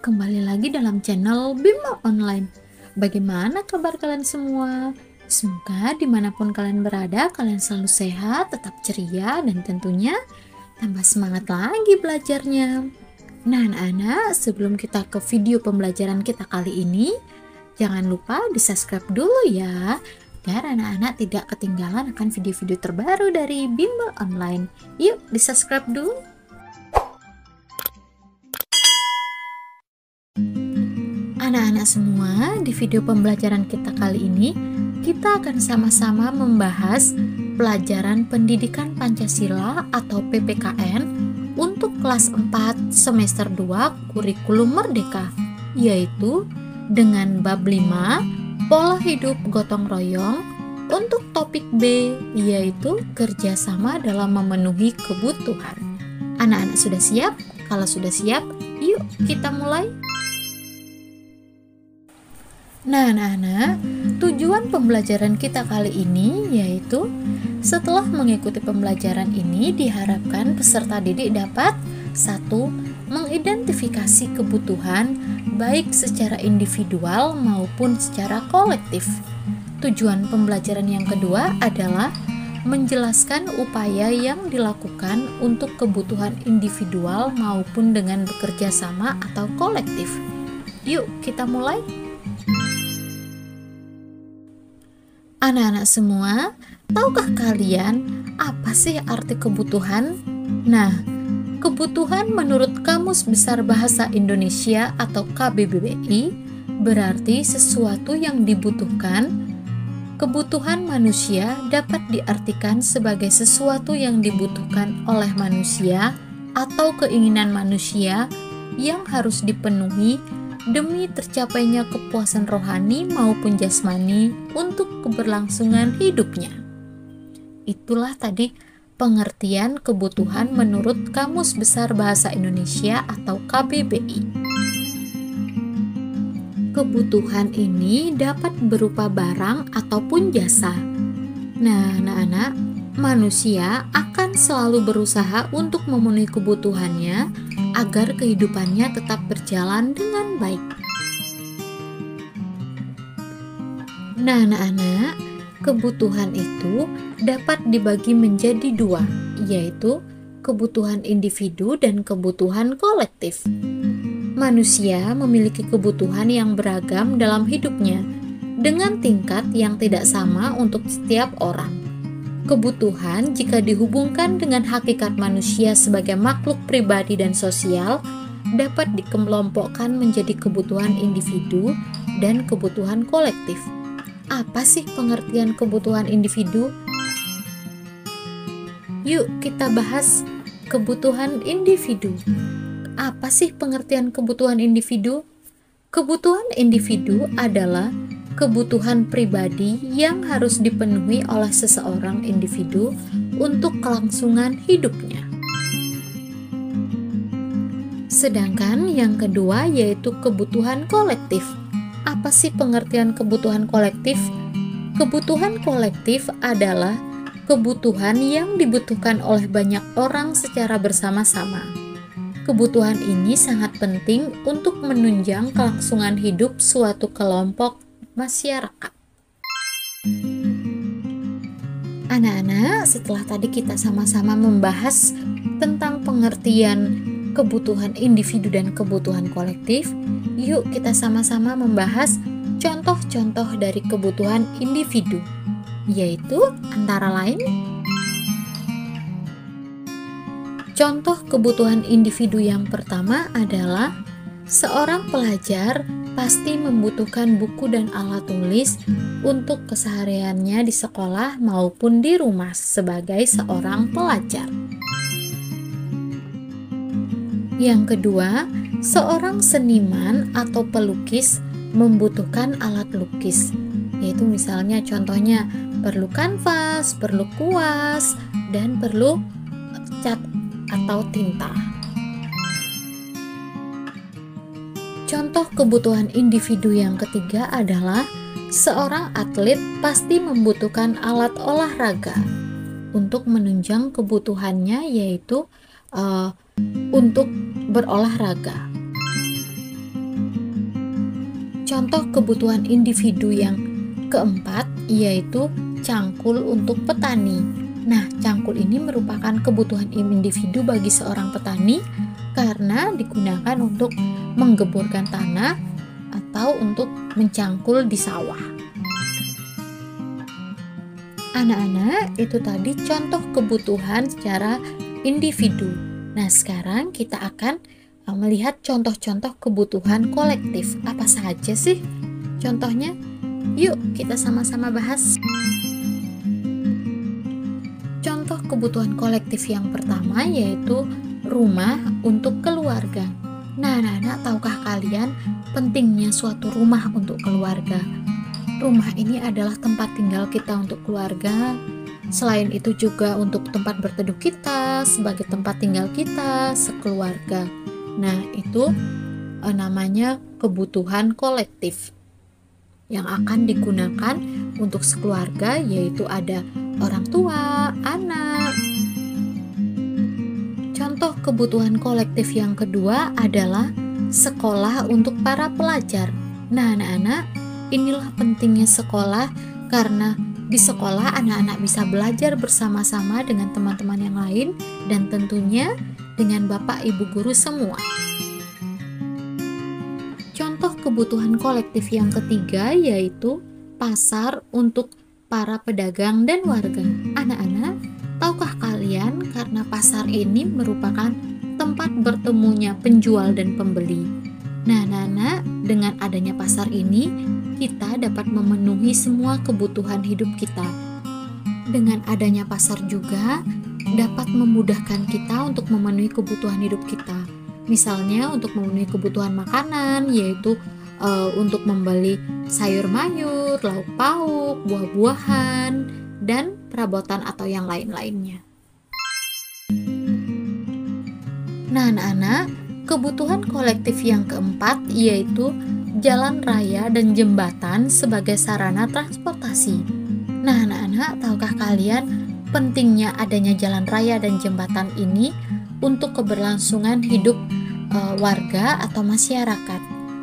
kembali lagi dalam channel Bima Online. Bagaimana kabar kalian semua? Semoga dimanapun kalian berada, kalian selalu sehat, tetap ceria, dan tentunya tambah semangat lagi belajarnya. Nah anak-anak, sebelum kita ke video pembelajaran kita kali ini, jangan lupa di subscribe dulu ya, agar anak-anak tidak ketinggalan akan video-video terbaru dari Bima Online. Yuk di subscribe dulu. Anak-anak semua, di video pembelajaran kita kali ini, kita akan sama-sama membahas pelajaran Pendidikan Pancasila atau PPKN untuk kelas 4 semester 2 kurikulum merdeka, yaitu dengan bab 5, pola hidup gotong royong, untuk topik B, yaitu kerjasama dalam memenuhi kebutuhan. Anak-anak sudah siap? Kalau sudah siap, yuk kita mulai. Nah anak-anak, tujuan pembelajaran kita kali ini yaitu setelah mengikuti pembelajaran ini diharapkan peserta didik dapat 1. Mengidentifikasi kebutuhan baik secara individual maupun secara kolektif. Tujuan pembelajaran yang kedua adalah menjelaskan upaya yang dilakukan untuk kebutuhan individual maupun dengan bekerja sama atau kolektif. Yuk kita mulai. Anak-anak semua, tahukah kalian apa sih arti kebutuhan? Nah, kebutuhan menurut Kamus Besar Bahasa Indonesia atau KBBI berarti sesuatu yang dibutuhkan. Kebutuhan manusia dapat diartikan sebagai sesuatu yang dibutuhkan oleh manusia atau keinginan manusia yang harus dipenuhi demi tercapainya kepuasan rohani maupun jasmani untuk keberlangsungan hidupnya. Itulah tadi pengertian kebutuhan menurut Kamus Besar Bahasa Indonesia atau KBBI. Kebutuhan ini dapat berupa barang ataupun jasa. Nah, anak-anak, manusia akan selalu berusaha untuk memenuhi kebutuhannya agar kehidupannya tetap berjalan dengan baik. Nah, anak-anak, kebutuhan itu dapat dibagi menjadi dua, yaitu kebutuhan individu dan kebutuhan kolektif. Manusia memiliki kebutuhan yang beragam dalam hidupnya, dengan tingkat yang tidak sama untuk setiap orang. Kebutuhan jika dihubungkan dengan hakikat manusia sebagai makhluk pribadi dan sosial dapat dikelompokkan menjadi kebutuhan individu dan kebutuhan kolektif. Apa sih pengertian kebutuhan individu? Yuk kita bahas kebutuhan individu. Apa sih pengertian kebutuhan individu? Kebutuhan individu adalah kebutuhan pribadi yang harus dipenuhi oleh seseorang individu untuk kelangsungan hidupnya. Sedangkan yang kedua yaitu kebutuhan kolektif. Apa sih pengertian kebutuhan kolektif? Kebutuhan kolektif adalah kebutuhan yang dibutuhkan oleh banyak orang secara bersama-sama. Kebutuhan ini sangat penting untuk menunjang kelangsungan hidup suatu kelompok masyarakat. Anak-anak, setelah tadi kita sama-sama membahas tentang pengertian kebutuhan individu dan kebutuhan kolektif, yuk kita sama-sama membahas contoh-contoh dari kebutuhan individu, yaitu antara lain contoh kebutuhan individu yang pertama adalah seorang pelajar pasti membutuhkan buku dan alat tulis untuk kesehariannya di sekolah maupun di rumah sebagai seorang pelajar. Yang kedua, seorang seniman atau pelukis membutuhkan alat lukis, yaitu misalnya contohnya perlu kanvas, perlu kuas, dan perlu cat atau tinta. Contoh kebutuhan individu yang ketiga adalah seorang atlet pasti membutuhkan alat olahraga untuk menunjang kebutuhannya, yaitu untuk berolahraga. Contoh kebutuhan individu yang keempat yaitu cangkul untuk petani. Nah, cangkul ini merupakan kebutuhan individu bagi seorang petani karena digunakan untuk menggeburkan tanah atau untuk mencangkul di sawah. Anak-anak, itu tadi contoh kebutuhan secara individu. Nah, sekarang kita akan melihat contoh-contoh kebutuhan kolektif. Apa saja sih contohnya? Yuk, kita sama-sama bahas. Contoh kebutuhan kolektif yang pertama yaitu rumah untuk keluarga. Nah, anak-anak, tahukah kalian pentingnya suatu rumah untuk keluarga? Rumah ini adalah tempat tinggal kita untuk keluarga. Selain itu juga untuk tempat berteduh kita, sebagai tempat tinggal kita sekeluarga. Nah, itu namanya kebutuhan kolektif yang akan digunakan untuk sekeluarga, yaitu ada orang tua, anak. Contoh kebutuhan kolektif yang kedua adalah sekolah untuk para pelajar. Nah, anak-anak, inilah pentingnya sekolah karena di sekolah anak-anak bisa belajar bersama-sama dengan teman-teman yang lain dan tentunya dengan Bapak Ibu guru semua. Contoh kebutuhan kolektif yang ketiga yaitu pasar untuk para pedagang dan warga. Anak-anak, tahukah kalian karena pasar ini merupakan tempat bertemunya penjual dan pembeli. Nah, anak-anak, dengan adanya pasar ini kita dapat memenuhi semua kebutuhan hidup kita. Dengan adanya pasar juga dapat memudahkan kita untuk memenuhi kebutuhan hidup kita. Misalnya untuk memenuhi kebutuhan makanan, yaitu untuk membeli sayur mayur, lauk pauk, buah-buahan, dan perabotan atau yang lain-lainnya. Nah, anak-anak, kebutuhan kolektif yang keempat yaitu jalan raya dan jembatan sebagai sarana transportasi. Nah, anak-anak, tahukah kalian pentingnya adanya jalan raya dan jembatan ini untuk keberlangsungan hidup warga atau masyarakat?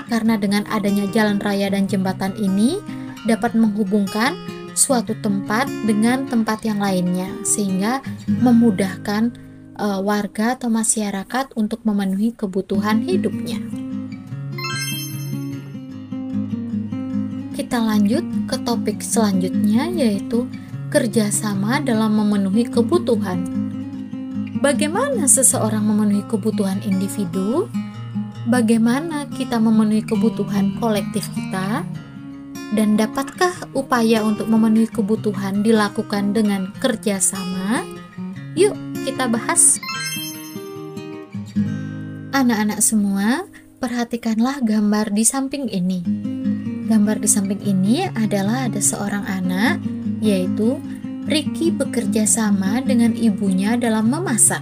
Karena dengan adanya jalan raya dan jembatan ini dapat menghubungkan suatu tempat dengan tempat yang lainnya, sehingga memudahkan warga atau masyarakat untuk memenuhi kebutuhan hidupnya. Kita lanjut ke topik selanjutnya yaitu kerjasama dalam memenuhi kebutuhan. Bagaimana seseorang memenuhi kebutuhan individu? Bagaimana kita memenuhi kebutuhan kolektif kita? Dan dapatkah upaya untuk memenuhi kebutuhan dilakukan dengan kerjasama? Yuk kita bahas. Anak-anak semua, perhatikanlah gambar di samping ini. Gambar di samping ini adalah ada seorang anak, yaitu Ricky bekerja sama dengan ibunya dalam memasak.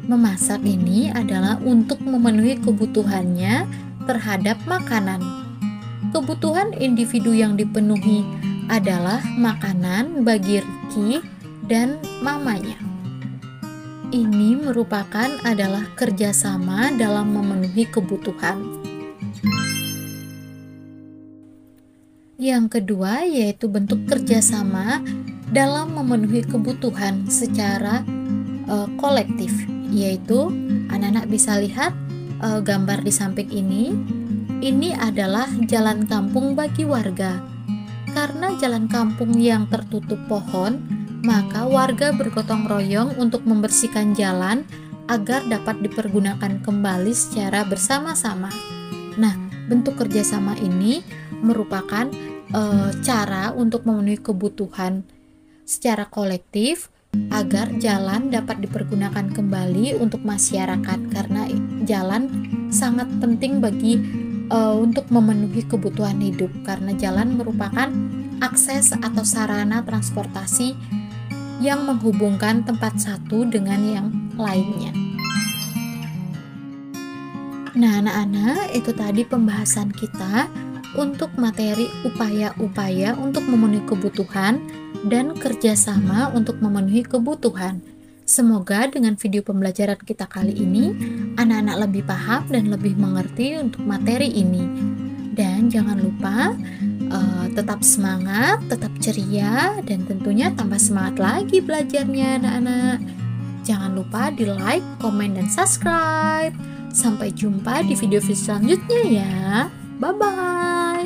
Memasak ini adalah untuk memenuhi kebutuhannya terhadap makanan. Kebutuhan individu yang dipenuhi adalah makanan bagi Ricky dan mamanya. Ini merupakan adalah kerjasama dalam memenuhi kebutuhan. Yang kedua yaitu bentuk kerjasama dalam memenuhi kebutuhan secara kolektif, yaitu anak-anak bisa lihat gambar di samping ini. Ini adalah jalan kampung bagi warga. Karena jalan kampung yang tertutup pohon, maka warga bergotong royong untuk membersihkan jalan agar dapat dipergunakan kembali secara bersama-sama. Nah, bentuk kerjasama ini merupakan cara untuk memenuhi kebutuhan secara kolektif agar jalan dapat dipergunakan kembali untuk masyarakat, karena jalan sangat penting bagi untuk memenuhi kebutuhan hidup, karena jalan merupakan akses atau sarana transportasi yang menghubungkan tempat satu dengan yang lainnya. Nah, anak-anak, itu tadi pembahasan kita untuk materi upaya-upaya untuk memenuhi kebutuhan dan kerjasama untuk memenuhi kebutuhan. Semoga dengan video pembelajaran kita kali ini, anak-anak lebih paham dan lebih mengerti untuk materi ini. Dan jangan lupa tetap semangat, tetap ceria, dan tentunya tambah semangat lagi belajarnya anak-anak. Jangan lupa di like, komen, dan subscribe. Sampai jumpa di video-video selanjutnya ya. Bye-bye.